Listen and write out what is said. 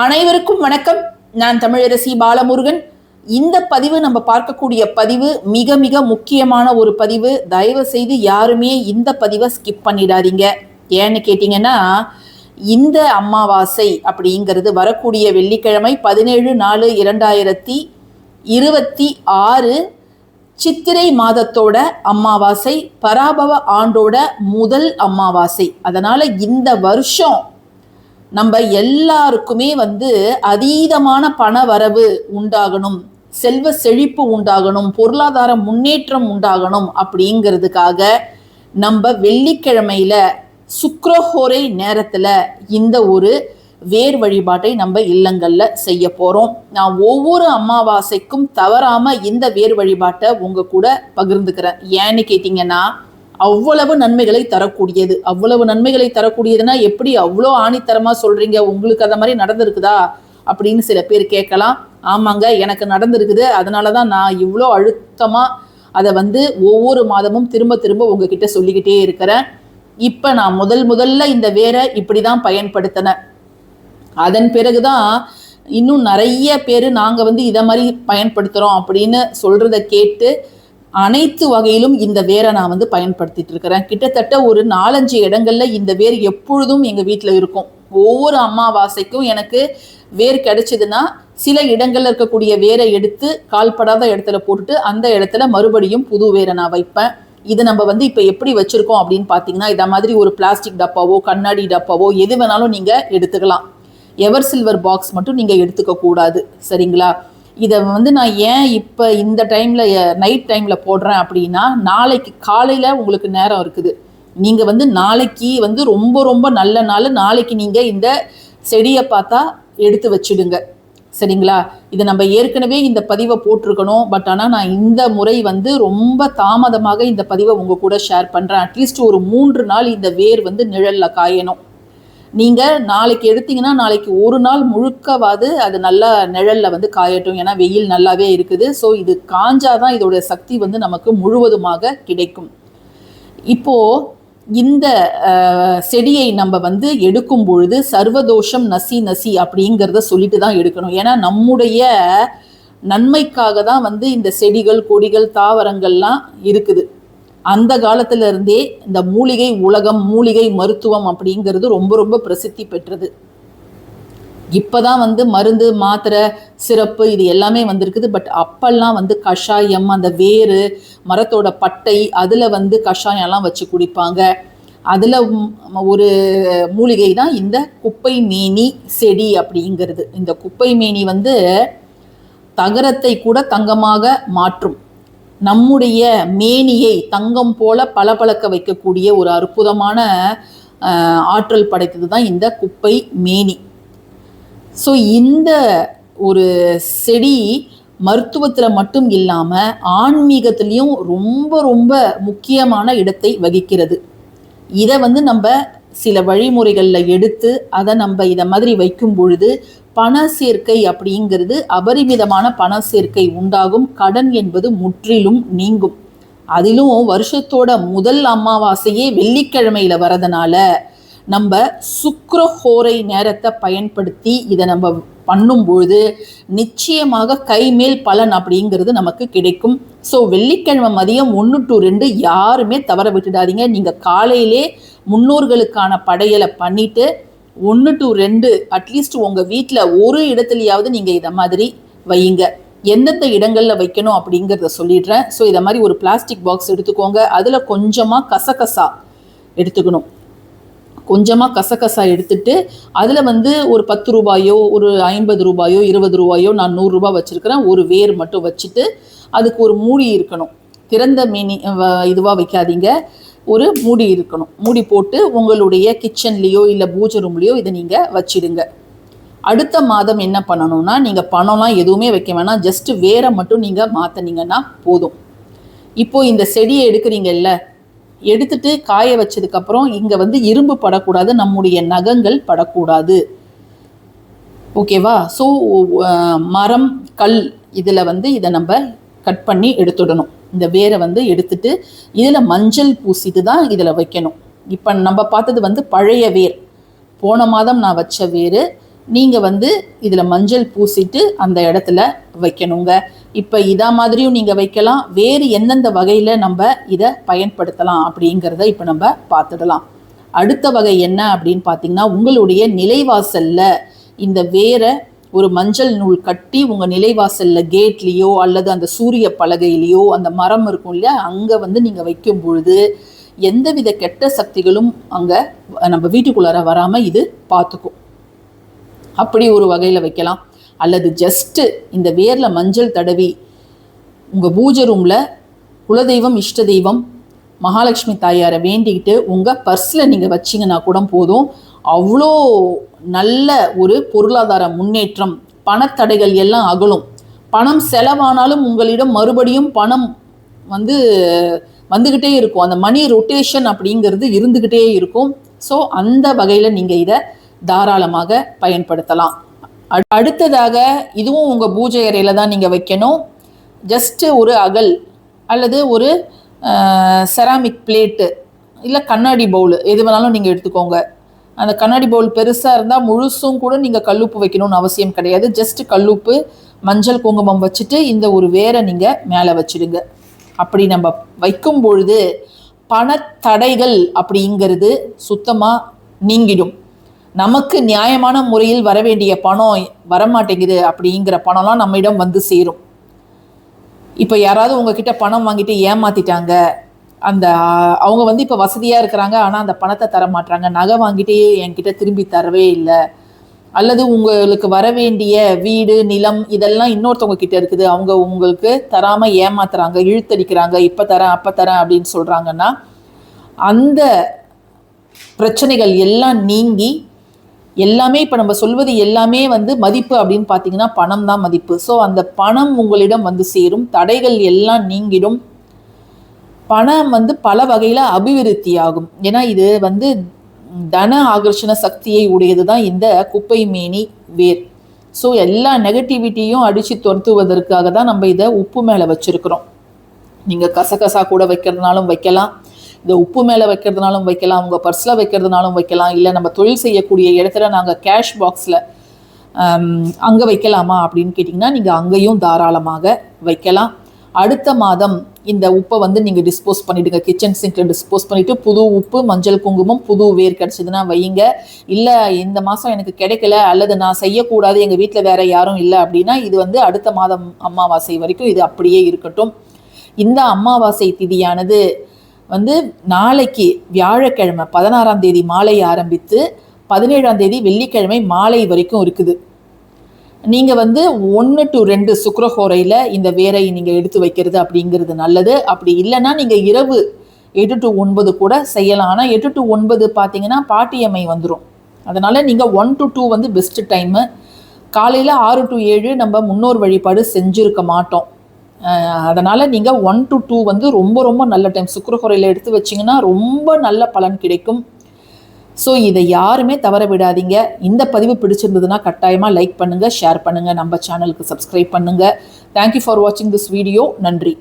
அனைவருக்கும் வணக்கம். நான் தமிழரசி பாலமுருகன். இந்த பதிவு நம்ம பார்க்கக்கூடிய பதிவு மிக மிக முக்கியமான ஒரு பதிவு. தயவு செய்து யாருமே இந்த பதிவை ஸ்கிப் பண்ணிடாதீங்க. ஏன்னு கேட்டிங்கன்னா, இந்த அமாவாசை அப்படிங்கிறது வரக்கூடிய வெள்ளிக்கிழமை 17/4/2026 சித்திரை மாதத்தோட அமாவாசை, பராபவ ஆண்டோட முதல் அமாவாசை. அதனால இந்த வருஷம் நம்ம எல்லாருக்குமே அதீதமான பண வரவு உண்டாகணும், செல்வ செழிப்பு உண்டாகணும், பொருளாதார முன்னேற்றம் உண்டாகணும் அப்படிங்கிறதுக்காக நம்ம வெள்ளிக்கிழமையில சுக்கிரஹோரை நேரத்துல இந்த ஒரு வேர் வழிபாட்டை நம்ம இல்லங்கள்ல செய்ய போறோம். நான் ஒவ்வொரு அமாவாசைக்கும் தவறாம இந்த வேர் வழிபாட்டை உங்க கூட பகிர்ந்துக்கிறேன். ஏன்னு கேட்டீங்கன்னா, அவ்வளவு நன்மைகளை தரக்கூடியது. அவ்வளவு நன்மைகளை தரக்கூடியதுன்னா எப்படி அவ்வளோ ஆணித்தரமா சொல்றீங்க, உங்களுக்கு அந்த மாதிரி நடந்திருக்குதா அப்படின்னு சில பேர் கேட்கலாம். ஆமாங்க, எனக்கு நடந்திருக்குது. அதனாலதான் நான் இவ்வளோ அழுத்தமா அதை ஒவ்வொரு மாதமும் திரும்ப திரும்ப உங்ககிட்ட சொல்லிக்கிட்டே இருக்கிறேன். இப்ப நான் முதல்ல இந்த வேரை இப்படிதான் பயன்படுத்தினேன். அதன் பிறகுதான் இன்னும் நிறைய பேர் நாங்க இதை மாதிரி பயன்படுத்துறோம் அப்படின்னு சொல்றத கேட்டு அனைத்து வகையிலும் இந்த வேரை நான் பயன்படுத்திட்டு இருக்கிறேன். கிட்டத்தட்ட ஒரு 4-5 இடங்கள்ல இந்த வேர் எப்பொழுதும் எங்க வீட்டுல இருக்கும். ஒவ்வொரு அமாவாசைக்கும் எனக்கு வேர் கிடைச்சதுன்னா சில இடங்கள்ல இருக்கக்கூடிய வேரை எடுத்து கால்படாத இடத்துல போட்டுட்டு அந்த இடத்துல மறுபடியும் புது வேரை நான் வைப்பேன். இது நம்ம இப்ப எப்படி வச்சிருக்கோம் அப்படின்னு பாத்தீங்கன்னா, இத மாதிரி ஒரு பிளாஸ்டிக் டப்பாவோ கண்ணாடி டப்பாவோ எது வேணாலும் நீங்க எடுத்துக்கலாம். எவர் சில்வர் பாக்ஸ் மட்டும் நீங்க எடுத்துக்க கூடாது, சரிங்களா? இதை நான் ஏன் இப்போ இந்த டைமில் நைட் டைமில் போடுறேன் அப்படின்னா, நாளைக்கு காலையில் உங்களுக்கு நேரம் இருக்குது. நீங்கள் நாளைக்கு ரொம்ப ரொம்ப நல்ல நாள். நாளைக்கு நீங்கள் இந்த செடியை பார்த்தா எடுத்து வச்சுடுங்க, சரிங்களா? இதை நம்ம ஏற்கனவே இந்த பதிவை போட்டிருக்கணும். பட் ஆனால் நான் இந்த முறை ரொம்ப தாமதமாக இந்த பதிவை உங்கள் கூட ஷேர் பண்ணுறேன். அட்லீஸ்ட் ஒரு 3 நாள் இந்த வேர் நிழலில் காயணும். நீங்கள் நாளைக்கு எடுத்தீங்கன்னா நாளைக்கு ஒரு நாள் முழுக்கவாது அது நல்லா நிழலில் காயட்டும். ஏன்னா வெயில் நல்லாவே இருக்குது. ஸோ இது காஞ்சாதான் இதோட சக்தி நமக்கு முழுவதுமாக கிடைக்கும். இப்போது இந்த செடியை நம்ம எடுக்கும் பொழுது சர்வதோஷம் நசி நசி அப்படிங்கிறத சொல்லிட்டு தான் எடுக்கணும். ஏன்னா நம்முடைய நன்மைக்காக தான் இந்த செடிகள் கொடிகள் தாவரங்கள்லாம் இருக்குது. அந்த காலத்துல இருந்தே இந்த மூலிகை உலகம், மூலிகை மருத்துவம் அப்படிங்கிறது ரொம்ப ரொம்ப பிரசித்தி பெற்றது. இப்பதான் மருந்து மாத்திரை சிறப்பு இது எல்லாமே வந்திருக்குது. பட் அப்பெல்லாம் கஷாயம், அந்த வேறு மரத்தோட பட்டை அதுல கஷாயம்லாம் வச்சு குடிப்பாங்க. அதுல ஒரு மூலிகை தான் இந்த குப்பை மேனி செடி அப்படிங்கிறது. இந்த குப்பை மேனி தகரத்தை கூட தங்கமாக மாற்றும். நம்முடைய மேனியை தங்கம் போல பளபளக்க வைக்கக்கூடிய ஒரு அற்புதமான ஆற்றல் படைத்தது தான் இந்த குப்பை மேனி. ஸோ இந்த ஒரு செடி மருத்துவத்தில் மட்டும் இல்லாமல் ஆன்மீகத்திலையும் ரொம்ப ரொம்ப முக்கியமான இடத்தை வகிக்கிறது. இதை நம்ம சில வழிமுறைகளில் எடுத்து அதை நம்ம இதை மாதிரி வைக்கும் பொழுது பண சேர்க்கை அப்படிங்கிறது அபரிமிதமான பண சேர்க்கை உண்டாகும். கடன் என்பது முற்றிலும் நீங்கும். அதிலும் வருஷத்தோட முதல் அமாவாசையே வெள்ளிக்கிழமையில வரதுனால நம்ம சுக்கிரஹோரை நேரத்தை பயன்படுத்தி இதை நம்ம பண்ணும்பொழுது நிச்சயமாக கைமேல் பலன் அப்படிங்கிறது நமக்கு கிடைக்கும். ஸோ வெள்ளிக்கிழமை மதியம் 1 to 2 யாருமே தவற விட்டுடாதீங்க. நீங்கள் காலையிலே முன்னோர்களுக்கான படையலை பண்ணிட்டு 1 to 2 அட்லீஸ்ட் உங்கள் வீட்டில் ஒரு இடத்துலையாவது நீங்கள் இதை மாதிரி வையுங்க. எந்தெந்த இடங்களில் வைக்கணும் அப்படிங்கிறத சொல்லிடுறேன். ஸோ இதை மாதிரி ஒரு பிளாஸ்டிக் பாக்ஸ் எடுத்துக்கோங்க. அதில் கொஞ்சமாக கசகசா எடுத்துக்கணும். கொஞ்சமாக கசகசா எடுத்துட்டு அதில் ஒரு 10 ரூபாயோ ஒரு 50 ரூபாயோ 20 ரூபாயோ நான் 100 ரூபாய் வச்சுருக்கிறேன். ஒரு வேர் மட்டும் வச்சுட்டு அதுக்கு ஒரு மூடி இருக்கணும். திறந்த மேனி இதுவாக வைக்காதீங்க, ஒரு மூடி இருக்கணும். மூடி போட்டு உங்களுடைய கிச்சன்லேயோ இல்லை பூஜை ரூம்லேயோ இதை நீங்கள் வச்சிடுங்க. அடுத்த மாதம் என்ன பண்ணணும்னா, நீங்கள் பணம்லாம் எதுவுமே வைக்க வேணாம், ஜஸ்ட் வேரை மட்டும் நீங்கள் மாற்றினீங்கன்னா போதும். இப்போது இந்த செடியை எடுக்கிறீங்கல்ல, எடுத்துட்டு காய வச்சதுக்கப்புறம் இங்கே இரும்பு படக்கூடாது, நம்முடைய நகங்கள் படக்கூடாது, ஓகேவா? ஸோ மரம் கல் இதில் இதை நம்ம கட் பண்ணி எடுத்துடணும். இந்த வேரை எடுத்துட்டு இதில் மஞ்சள் பூசிட்டு தான் இதில் வைக்கணும். இப்போ நம்ம பார்த்தது பழைய வேர், போன மாதம் நான் வச்ச வேர். நீங்கள் வந்து இதில் மஞ்சள் பூசிட்டு அந்த இடத்துல வைக்கணுங்க. இப்போ இதா மாதிரியும் நீங்கள் வைக்கலாம். வேறு எந்தெந்த வகையில் நம்ம இதை பயன்படுத்தலாம் அப்படிங்கிறத இப்போ நம்ம பார்த்துடலாம். அடுத்த வகை என்ன அப்படின்னு பார்த்தீங்கன்னா, உங்களுடைய நிலைவாசலில் இந்த வேரை ஒரு மஞ்சள் நூல் கட்டி உங்கள் நிலைவாசலில் கேட்லேயோ அல்லது அந்த சூரிய பலகையிலையோ அந்த மரம் இருக்கும் இல்லையா, அங்கே வந்து நீங்கள் வைக்கும் பொழுது எந்தவித கெட்ட சக்திகளும் அங்கே நம்ம வீட்டுக்குள்ளார வராமல் இது பார்த்துக்கும். அப்படி ஒரு வகையில் வைக்கலாம். அல்லது ஜஸ்ட்டு இந்த வேரில் மஞ்சள் தடவி உங்கள் பூஜை ரூமில் குலதெய்வம் இஷ்ட தெய்வம் மகாலட்சுமி தாயாரை வேண்டிக்கிட்டு உங்கள் பர்ஸில் நீங்கள் வச்சிங்கன்னா கூட போதும். அவ்வளோ நல்ல ஒரு பொருளாதார முன்னேற்றம், பணத்தடைகள் எல்லாம் அகலும். பணம் செலவானாலும் உங்களிடம் மறுபடியும் பணம் வந்துக்கிட்டே இருக்கும். அந்த மணி ரொட்டேஷன் அப்படிங்கிறது இருந்துக்கிட்டே இருக்கும். ஸோ அந்த வகையில் நீங்கள் இதை தாராளமாக பயன்படுத்தலாம். அடுத்ததாக இதுவும் உங்கள் பூஜை அறையில் தான் நீங்கள் வைக்கணும். ஜஸ்ட்டு ஒரு அகல் அல்லது ஒரு செராமிக் பிளேட்டு இல்லை கண்ணாடி பவுல் எது வேணாலும் நீங்கள் எடுத்துக்கோங்க. அந்த கண்ணாடி பவுல் பெருசாக இருந்தால் முழுசும் கூட நீங்கள் கல்லுப்பு வைக்கணும்னு அவசியம் கிடையாது. ஜஸ்ட்டு கல்லுப்பு மஞ்சள் குங்குமம் வச்சுட்டு இந்த ஒரு வேரை நீங்கள் மேலே வச்சுடுங்க. அப்படி நம்ம வைக்கும் பொழுது பணத்தடைகள் அப்படிங்கிறது சுத்தமாக நீங்கிடும். நமக்கு நியாயமான முறையில் வர வேண்டிய பணம் வரமாட்டேங்குது அப்படிங்கிற பணம்லாம் நம்மிடம் வந்து சேரும். இப்போ யாராவது உங்ககிட்ட பணம் வாங்கிட்டு ஏமாத்திட்டாங்க, அவங்க வந்து இப்போ வசதியாக இருக்கிறாங்க, ஆனால் அந்த பணத்தை தர மாட்டாங்க, நகை வாங்கிட்டு என்கிட்ட திரும்பி தரவே இல்லை, அல்லது உங்களுக்கு வர வேண்டிய வீடு நிலம் இதெல்லாம் இன்னொருத்தவங்க கிட்ட இருக்குது, அவங்க உங்களுக்கு தராமல் ஏமாத்துறாங்க, இழுத்தடிக்கிறாங்க, இப்போ தரேன் அப்போ தரேன் அப்படின்னு சொல்கிறாங்கன்னா, அந்த பிரச்சனைகள் எல்லாம் நீங்கி எல்லாமே இப்போ நம்ம சொல்வது எல்லாமே வந்து மதிப்பு அப்படின்னு பார்த்தீங்கன்னா பணம் தான் மதிப்பு. ஸோ அந்த பணம் உங்களிடம் வந்து சேரும், தடைகள் எல்லாம் நீங்கிடும், பணம் வந்து பல வகையில் அபிவிருத்தி ஆகும். ஏன்னா இது வந்து தன ஆகர்ஷண சக்தியை உடையது தான் இந்த குப்பை மேனி வேர். ஸோ எல்லா நெகட்டிவிட்டியும் அடித்து துரத்துவதற்காக தான் நம்ம இதை உப்பு மேலே வச்சுருக்கிறோம். நீங்கள் கசகசா கூட வைக்கிறதுனாலும் வைக்கலாம், இந்த உப்பு மேலே வைக்கிறதுனாலும் வைக்கலாம், உங்கள் பர்ஸில் வைக்கிறதுனாலும் வைக்கலாம், இல்லை நம்ம தொழில் செய்யக்கூடிய இடத்துல நாங்கள் கேஷ் பாக்ஸில் அங்கே வைக்கலாமா அப்படின்னு கேட்டிங்கன்னா நீங்கள் அங்கேயும் தாராளமாக வைக்கலாம். அடுத்த மாதம் இந்த உப்பை வந்து நீங்கள் டிஸ்போஸ் பண்ணிவிடுங்க. கிச்சன் சிங்கில் டிஸ்போஸ் பண்ணிவிட்டு புது உப்பு மஞ்சள் குங்குமம் புது வேர் கிடச்சிதுன்னா வைங்க. இல்லை இந்த மாதம் எனக்கு கிடைக்கல அல்லது நான் செய்யக்கூடாது, எங்கள் வீட்டில் வேறு யாரும் இல்லை அப்படின்னா இது வந்து அடுத்த மாதம் அமாவாசை வரைக்கும் இது அப்படியே இருக்கட்டும். இந்த அமாவாசை திதியானது வந்து நாளைக்கு வியாழக்கிழமை 16ஆம் தேதி மாலை ஆரம்பித்து 17ஆம் தேதி வெள்ளிக்கிழமை மாலை வரைக்கும் இருக்குது. நீங்கள் வந்து 1 to 2 சுக்கிரஹோரையில் இந்த வேரை நீங்கள் எடுத்து வைக்கிறது அப்படிங்கிறது நல்லது. அப்படி இல்லைன்னா நீங்கள் இரவு 8 to 9 கூட செய்யலாம். ஆனால் 8 to 9 பார்த்தீங்கன்னா பாட்டியம்மை வந்துடும். அதனால் நீங்கள் 1 to 2 வந்து பெஸ்ட்டு டைமு. காலையில் 6 to 7 நம்ம முன்னோர் வழிபாடு செஞ்சுருக்க மாட்டோம். அதனால் நீங்கள் 1 to 2 வந்து ரொம்ப ரொம்ப நல்ல டைம். சுக்கிரஹோரையில் எடுத்து வச்சிங்கன்னா ரொம்ப நல்ல பலன் கிடைக்கும். ஸோ இதை யாருமே தவற விடாதீங்க. இந்த பதிவு பிடிச்சிருந்ததுன்னா கட்டாயமாக லைக் பண்ணுங்கள், ஷேர் பண்ணுங்கள், நம்ம சேனலுக்கு சப்ஸ்கிரைப் பண்ணுங்கள். தேங்க்யூ ஃபார் வாட்சிங் திஸ் வீடியோ. நன்றி.